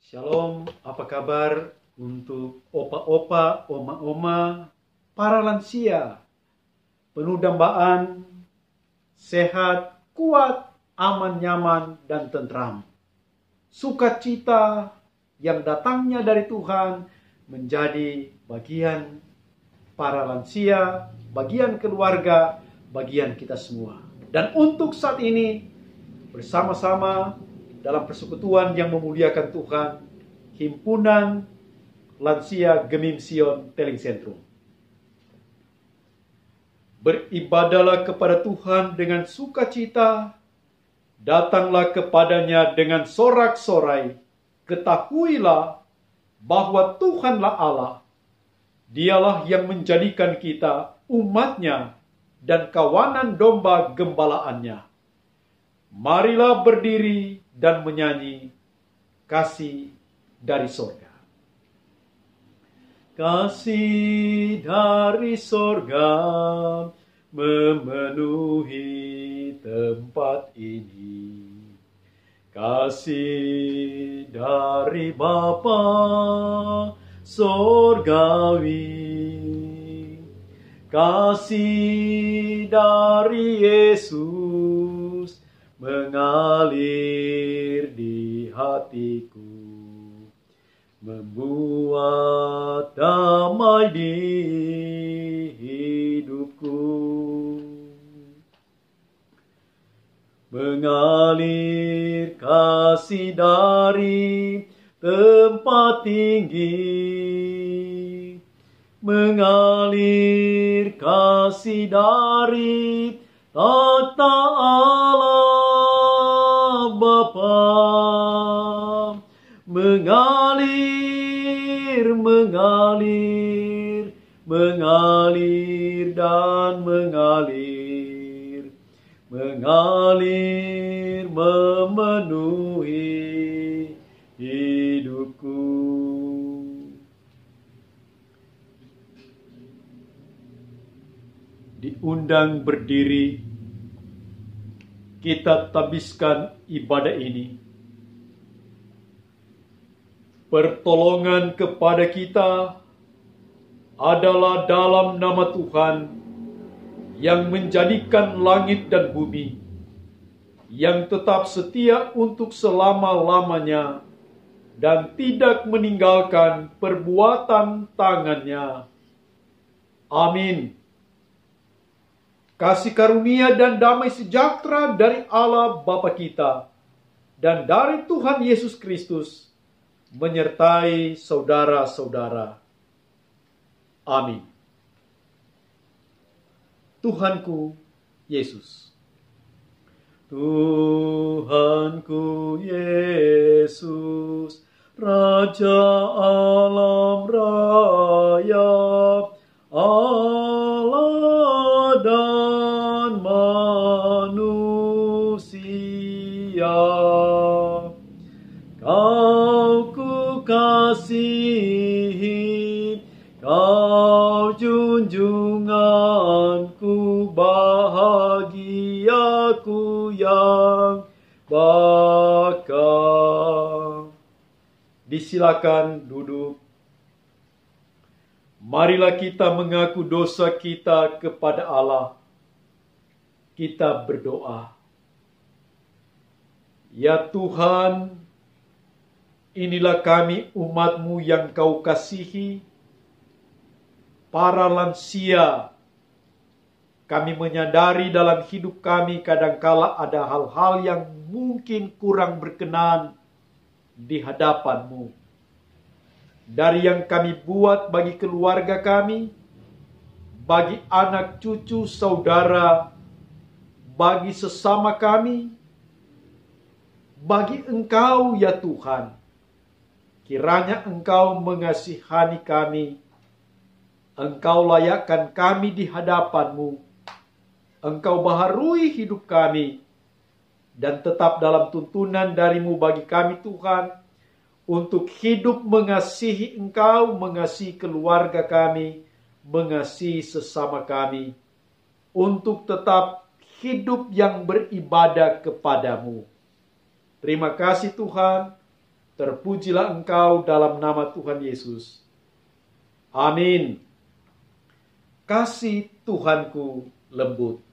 Shalom, apa kabar untuk opa-opa, oma-oma, para lansia, penuh dambaan, sehat, kuat, aman, nyaman, dan tentram. Sukacita yang datangnya dari Tuhan menjadi bagian para lansia, bagian keluarga, bagian kita semua. Dan untuk saat ini, bersama-sama dalam persekutuan yang memuliakan Tuhan, Himpunan Lansia Gemim Sion Teling Sentrum. Beribadahlah kepada Tuhan dengan sukacita, datanglah kepadanya dengan sorak-sorai, ketahuilah bahwa Tuhanlah Allah, Dialah yang menjadikan kita umatnya dan kawanan domba gembalaannya. Marilah berdiri dan menyanyi kasih dari sorga. Kasih dari sorga memenuhi tempat ini. Kasih dari Bapa sorgawi. Kasih dari Yesus mengalir di hatiku, membuat damai di hidupku. Mengalir kasih dari tempat tinggi, mengalir kasih dari tata Allah Bapa, mengalir, mengalir, mengalir dan mengalir, mengalir memenuhi hidupku. Diundang berdiri, kita tabiskan ibadah ini. Pertolongan kepada kita adalah dalam nama Tuhan yang menjadikan langit dan bumi, yang tetap setia untuk selama-lamanya dan tidak meninggalkan perbuatan tangannya. Amin. Kasih karunia dan damai sejahtera dari Allah Bapa kita dan dari Tuhan Yesus Kristus menyertai saudara-saudara. Amin. Tuhanku Yesus. Tuhanku Yesus, Raja alam raya, Allah dan manusia, Kau ku kasihi, Kau junjunganku, bahagiaku yang bakal. Disilakan duduk. Marilah kita mengaku dosa kita kepada Allah. Kita berdoa. Ya Tuhan, inilah kami umat-Mu yang Kau kasihi, para lansia. Kami menyadari dalam hidup kami kadangkala ada hal-hal yang mungkin kurang berkenan di hadapan-Mu. Dari yang kami buat bagi keluarga kami, bagi anak cucu saudara, bagi sesama kami, bagi Engkau ya Tuhan. Kiranya Engkau mengasihani kami, Engkau layakkan kami di hadapan-Mu, Engkau baharui hidup kami, dan tetap dalam tuntunan dari-Mu bagi kami Tuhan, untuk hidup mengasihi Engkau, mengasihi keluarga kami, mengasihi sesama kami, untuk tetap hidup yang beribadah kepadamu. Terima kasih Tuhan, Terpujilah Engkau dalam nama Tuhan Yesus. Amin. Kasih Tuhanku lembut.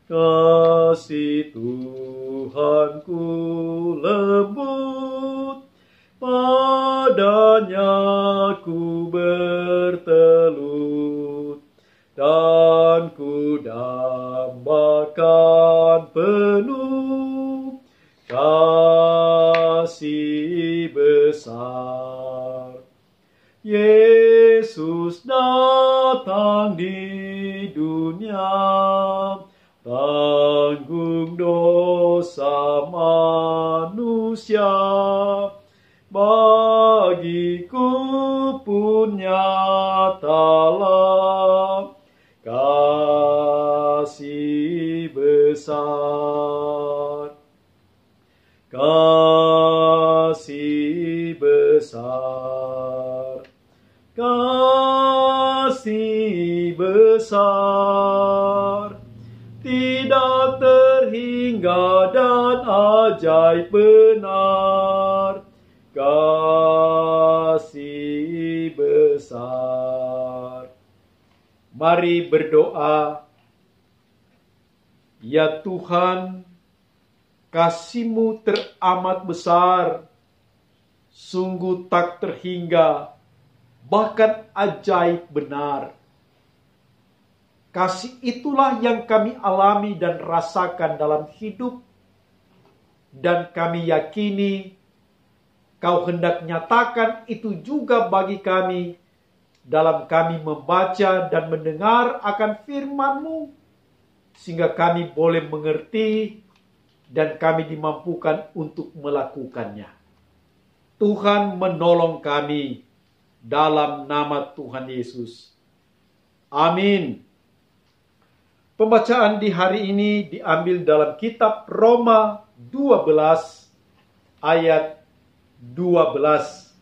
Kasih Tuhanku lembut, padanya ku bertelut, dan ku dambakan penuh kasih besar. Yesus datang di dunia, tanggung dosa manusia. Bagiku pun nyatalah kasih besar. Kasih besar. Kasih besar. Tidak terhingga dan ajaib benar. Kasih besar. Mari berdoa. Ya Tuhan, kasih-Mu teramat besar, sungguh tak terhingga, bahkan ajaib benar. Kasih itulah yang kami alami dan rasakan dalam hidup, dan kami yakini Kau hendak nyatakan itu juga bagi kami dalam kami membaca dan mendengar akan firman-Mu, sehingga kami boleh mengerti dan kami dimampukan untuk melakukannya. Tuhan menolong kami dalam nama Tuhan Yesus. Amin. Pembacaan di hari ini diambil dalam kitab Roma 12 ayat 12.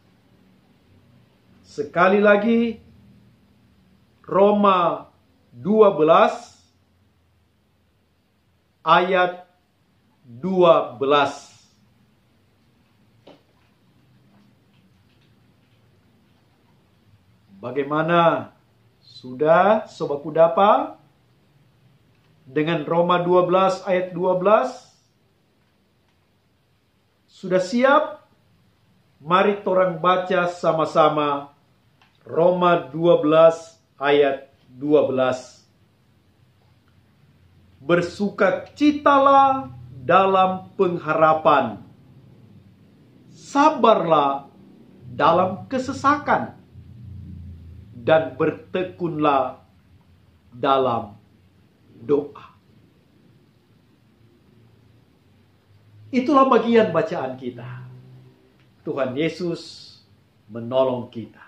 Sekali lagi, Roma 12 ayat 12. Bagaimana? Sudah, Sobat Kudapa? Dengan Roma 12 ayat 12? Sudah siap? Mari torang baca sama-sama Roma 12 ayat 12. Bersukacitalah dalam pengharapan, sabarlah dalam kesesakan, dan bertekunlah dalam doa. Itulah bagian bacaan kita. Tuhan Yesus menolong kita.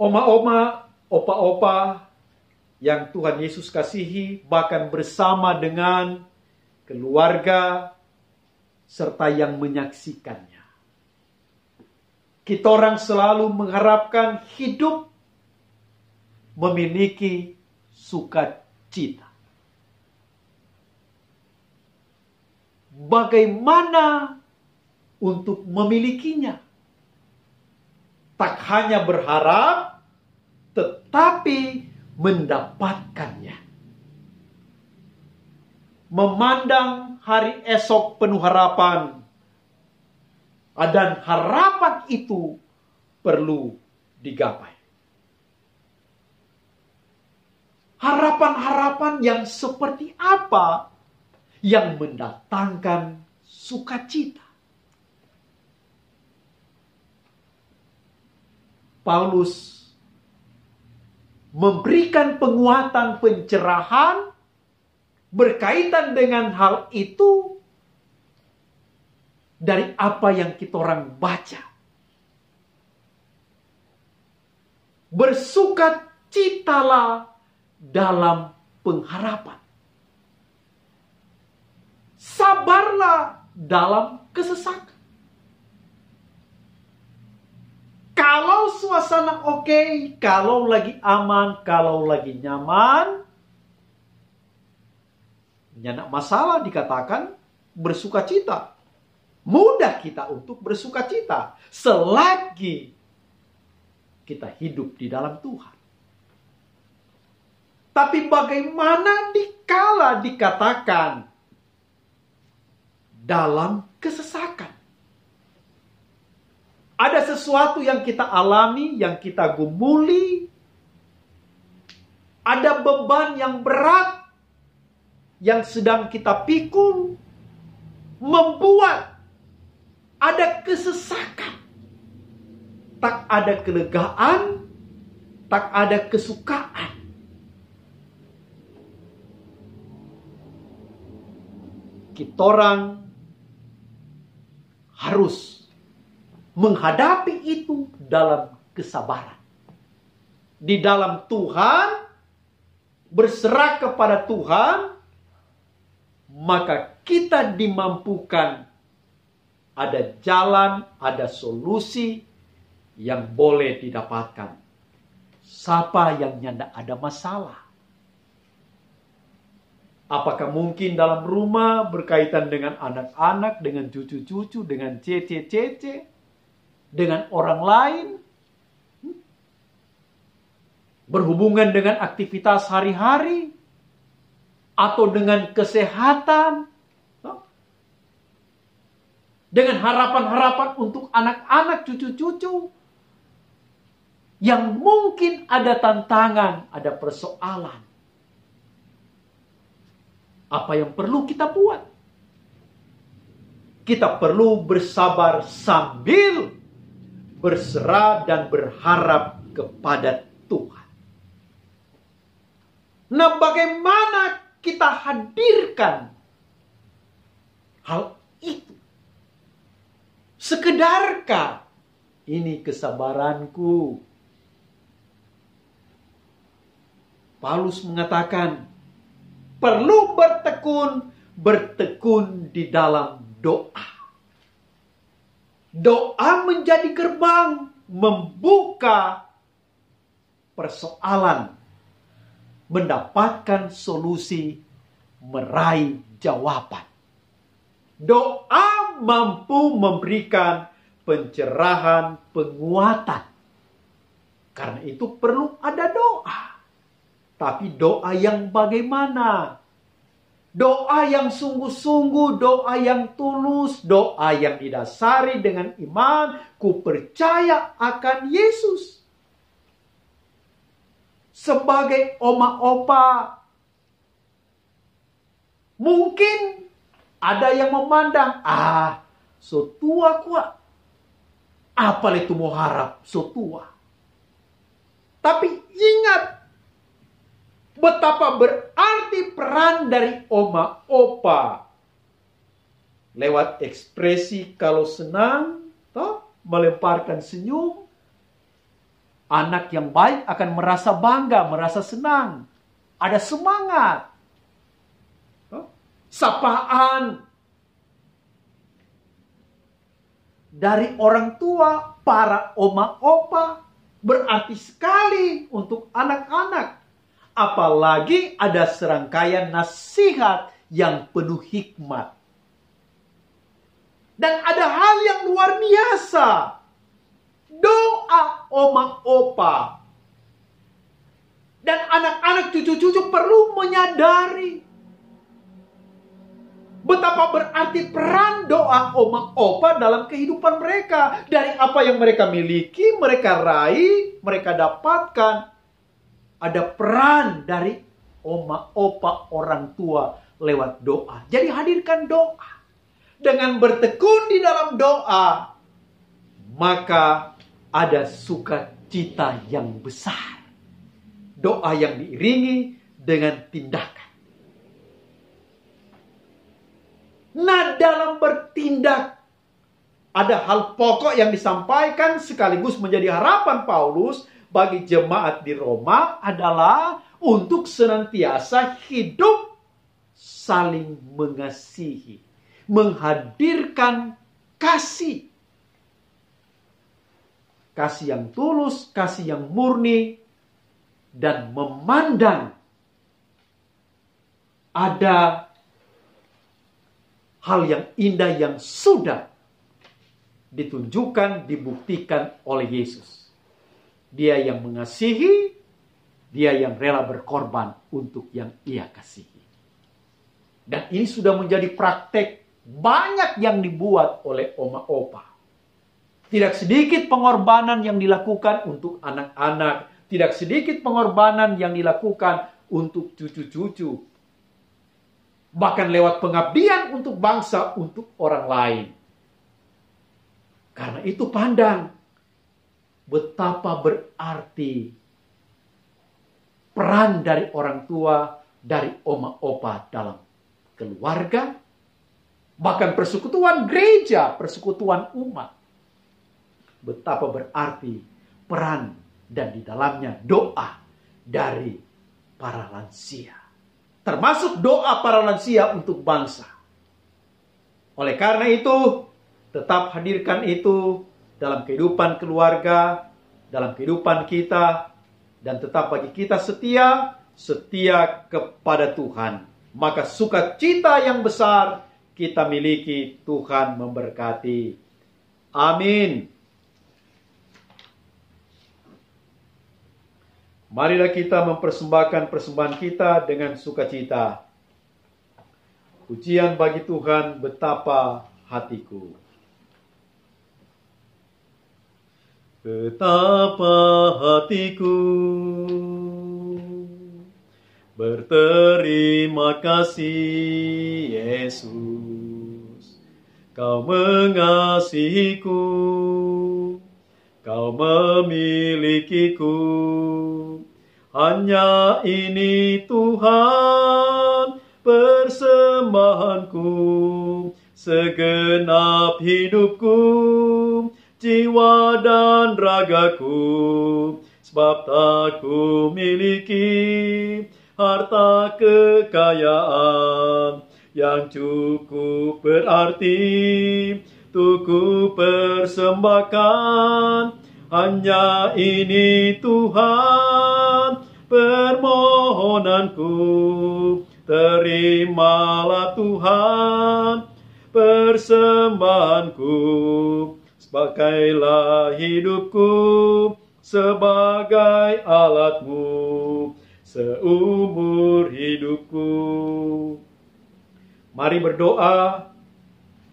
Oma-oma, opa-opa yang Tuhan Yesus kasihi, bahkan bersama dengan keluarga serta yang menyaksikannya. Kita orang selalu mengharapkan hidup memiliki sukacita. Bagaimana untuk memilikinya? Tak hanya berharap, tetapi mendapatkannya. Memandang hari esok penuh harapan, dan harapan itu perlu digapai. Harapan-harapan yang seperti apa yang mendatangkan sukacita? Paulus memberikan penguatan pencerahan berkaitan dengan hal itu dari apa yang kita orang baca. Bersukacitalah dalam pengharapan. Sabarlah dalam kesesakan. Kalau suasana oke, kalau lagi aman, kalau lagi nyaman, nyanak masalah dikatakan bersukacita. mudah kita untuk bersuka cita selagi kita hidup di dalam Tuhan. Tapi bagaimana dikala dikatakan dalam kesesakan? Ada sesuatu yang kita alami, yang kita gumuli. Ada beban yang berat yang sedang kita pikul, membuat ada kesesakan. Tak ada kelegaan, tak ada kesukaan. Kita orang harus menghadapi itu dalam kesabaran. Di dalam Tuhan, berserah kepada Tuhan, maka kita dimampukan ada jalan, ada solusi yang boleh didapatkan. Siapa yang nyanda ada masalah? Apakah mungkin dalam rumah berkaitan dengan anak-anak, dengan cucu-cucu, dengan cece-cece, dengan orang lain? Berhubungan dengan aktivitas hari-hari? Atau dengan kesehatan? Dengan harapan-harapan untuk anak-anak, cucu-cucu? Yang mungkin ada tantangan, ada persoalan. Apa yang perlu kita buat? Kita perlu bersabar sambil berserah dan berharap kepada Tuhan. Nah, bagaimana kita hadirkan hal itu? Sekedarkah ini kesabaranku? Paulus mengatakan, perlu bertekun di dalam doa. Doa menjadi gerbang membuka persoalan, mendapatkan solusi, meraih jawaban. Doa mampu memberikan pencerahan, penguatan. Karena itu perlu ada doa. Tapi doa yang bagaimana? Doa yang sungguh-sungguh, doa yang tulus, doa yang didasari dengan iman. Ku percaya akan Yesus. Sebagai oma opa, mungkin ada yang memandang, so tua kuat. Apa itu mau harap so tua? Tapi ingat, betapa berarti peran dari oma opa. Lewat ekspresi kalau senang, melemparkan senyum. Anak yang baik akan merasa bangga, merasa senang. Ada semangat. Sapaan dari orang tua, para oma opa, berarti sekali untuk anak-anak. Apalagi ada serangkaian nasihat yang penuh hikmat. Dan ada hal yang luar biasa. Doa oma opa. Dan anak-anak cucu-cucu perlu menyadari betapa berarti peran doa oma opa dalam kehidupan mereka. Dari apa yang mereka miliki, mereka raih, mereka dapatkan. Ada peran dari oma opa orang tua lewat doa. Jadi hadirkan doa. Dengan bertekun di dalam doa, maka ada sukacita yang besar. Doa yang diiringi dengan tindakan. Nah, dalam bertindak, ada hal pokok yang disampaikan sekaligus menjadi harapan Paulus bagi jemaat di Roma adalah untuk senantiasa hidup saling mengasihi. Menghadirkan kasih. Kasih yang tulus, kasih yang murni. Dan memandang ada hal yang indah yang sudah ditunjukkan, dibuktikan oleh Yesus. Dia yang mengasihi, dia yang rela berkorban untuk yang ia kasihi. Dan ini sudah menjadi praktek banyak yang dibuat oleh oma opa. Tidak sedikit pengorbanan yang dilakukan untuk anak-anak. Tidak sedikit pengorbanan yang dilakukan untuk cucu-cucu. Bahkan lewat pengabdian untuk bangsa, untuk orang lain. Karena itu pandang betapa berarti peran dari orang tua, dari oma opa dalam keluarga, bahkan persekutuan gereja, persekutuan umat. Betapa berarti peran dan di dalamnya doa dari para lansia. Termasuk doa para lansia untuk bangsa. Oleh karena itu, tetap hadirkan itu dalam kehidupan keluarga, dalam kehidupan kita, dan tetap bagi kita setia kepada Tuhan. Maka sukacita yang besar kita miliki, Tuhan memberkati. Amin. Marilah kita mempersembahkan persembahan kita dengan sukacita. Pujian bagi Tuhan, betapa hatiku. Betapa hatiku berterima kasih Yesus. Kau mengasihiku, Kau memilikiku. Hanya ini Tuhan persembahanku, segenap hidupku, jiwa dan ragaku, sebab tak ku miliki harta kekayaan yang cukup berarti untuk ku persembahkan. Hanya ini Tuhan permohonanku, terimalah Tuhan persembahanku. Pakailah hidupku sebagai alatmu seumur hidupku. Mari berdoa.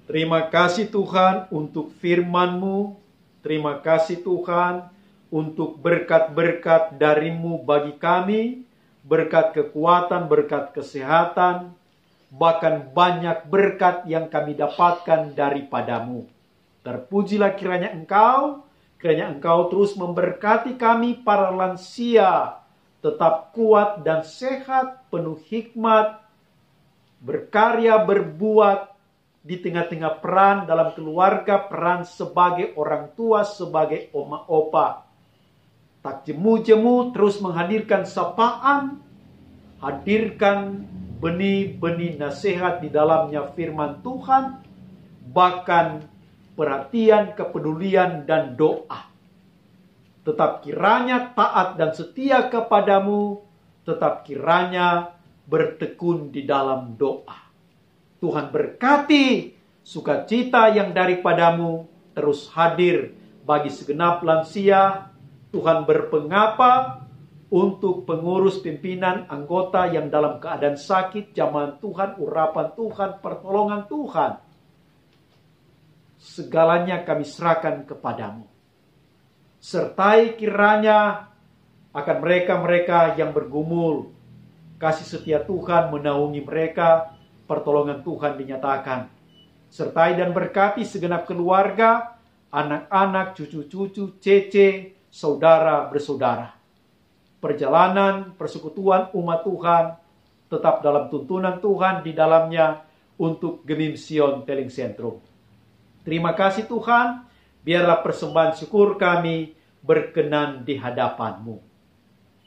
Terima kasih Tuhan untuk firman-Mu. Terima kasih Tuhan untuk berkat-berkat dari-Mu bagi kami. Berkat kekuatan, berkat kesehatan. Bahkan banyak berkat yang kami dapatkan daripada-Mu. Terpujilah kiranya Engkau terus memberkati kami para lansia, tetap kuat dan sehat, penuh hikmat, berkarya, berbuat di tengah-tengah peran dalam keluarga, peran sebagai orang tua, sebagai oma opa. Tak jemu-jemu terus menghadirkan sapaan, hadirkan benih-benih nasihat di dalamnya firman Tuhan, bahkan perhatian, kepedulian, dan doa. Tetap kiranya taat dan setia kepadamu, tetap kiranya bertekun di dalam doa. Tuhan berkati sukacita yang daripadamu terus hadir bagi segenap lansia. Tuhan berpengapa untuk pengurus, pimpinan, anggota yang dalam keadaan sakit, jamahan Tuhan, urapan Tuhan, pertolongan Tuhan. Segalanya kami serahkan kepadamu. Sertai kiranya akan mereka-mereka yang bergumul, kasih setia Tuhan menaungi mereka, pertolongan Tuhan dinyatakan. Sertai dan berkati segenap keluarga, anak-anak, cucu-cucu, cece, saudara bersaudara. Perjalanan, persekutuan umat Tuhan, tetap dalam tuntunan Tuhan di dalamnya untuk Gemim Sion Teling Sentrum. Terima kasih Tuhan, biarlah persembahan syukur kami berkenan di hadapan-Mu.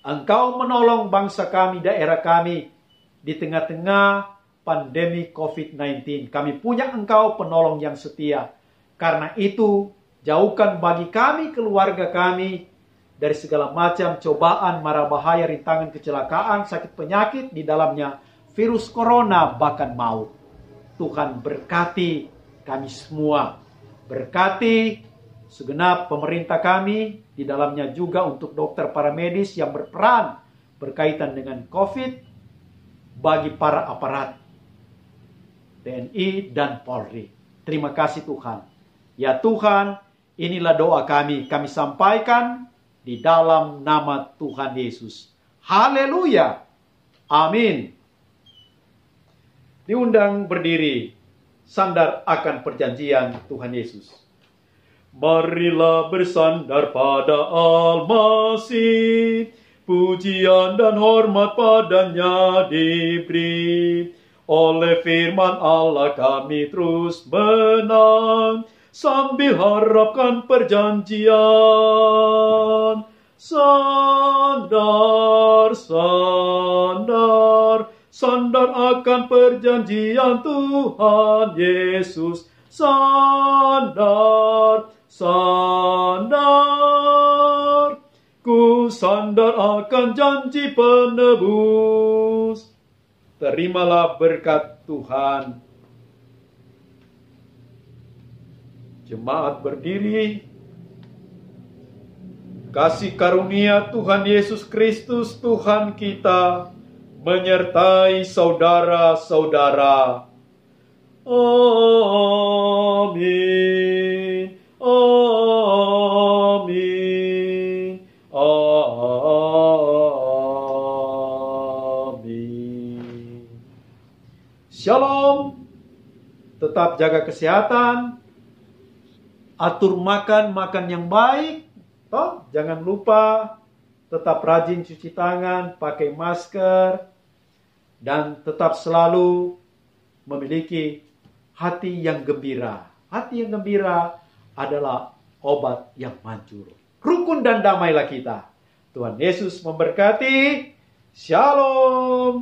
Engkau menolong bangsa kami, daerah kami, di tengah-tengah pandemi COVID-19. Kami punya Engkau penolong yang setia. Karena itu, jauhkan bagi kami, keluarga kami, dari segala macam cobaan, mara bahaya, rintangan, kecelakaan, sakit penyakit, di dalamnya virus corona, bahkan maut. Tuhan berkati kami semua. Berkati segenap pemerintah kami, di dalamnya juga untuk dokter para medis yang berperan berkaitan dengan COVID, bagi para aparat TNI dan Polri. Terima kasih Tuhan. Ya Tuhan, inilah doa kami sampaikan di dalam nama Tuhan Yesus. Haleluya. Amin. Diundang berdiri, sandar akan perjanjian Tuhan Yesus. Marilah bersandar pada Al-Masih, pujian dan hormat padanya diberi. Oleh firman Allah kami terus menang, sambil harapkan perjanjian. Sandar, sandar, sandar akan perjanjian Tuhan Yesus. Sandar, sandar, ku sandar akan janji penebus. Terimalah berkat Tuhan. Jemaat berdiri. Kasih karunia Tuhan Yesus Kristus Tuhan kita menyertai saudara-saudara. Amin. Amin. Amin. Shalom. Tetap jaga kesehatan. Atur makan yang baik. Toh, jangan lupa tetap rajin cuci tangan, pakai masker, dan tetap selalu memiliki hati yang gembira. Hati yang gembira adalah obat yang manjur. Rukun dan damailah kita. Tuhan Yesus memberkati. Shalom.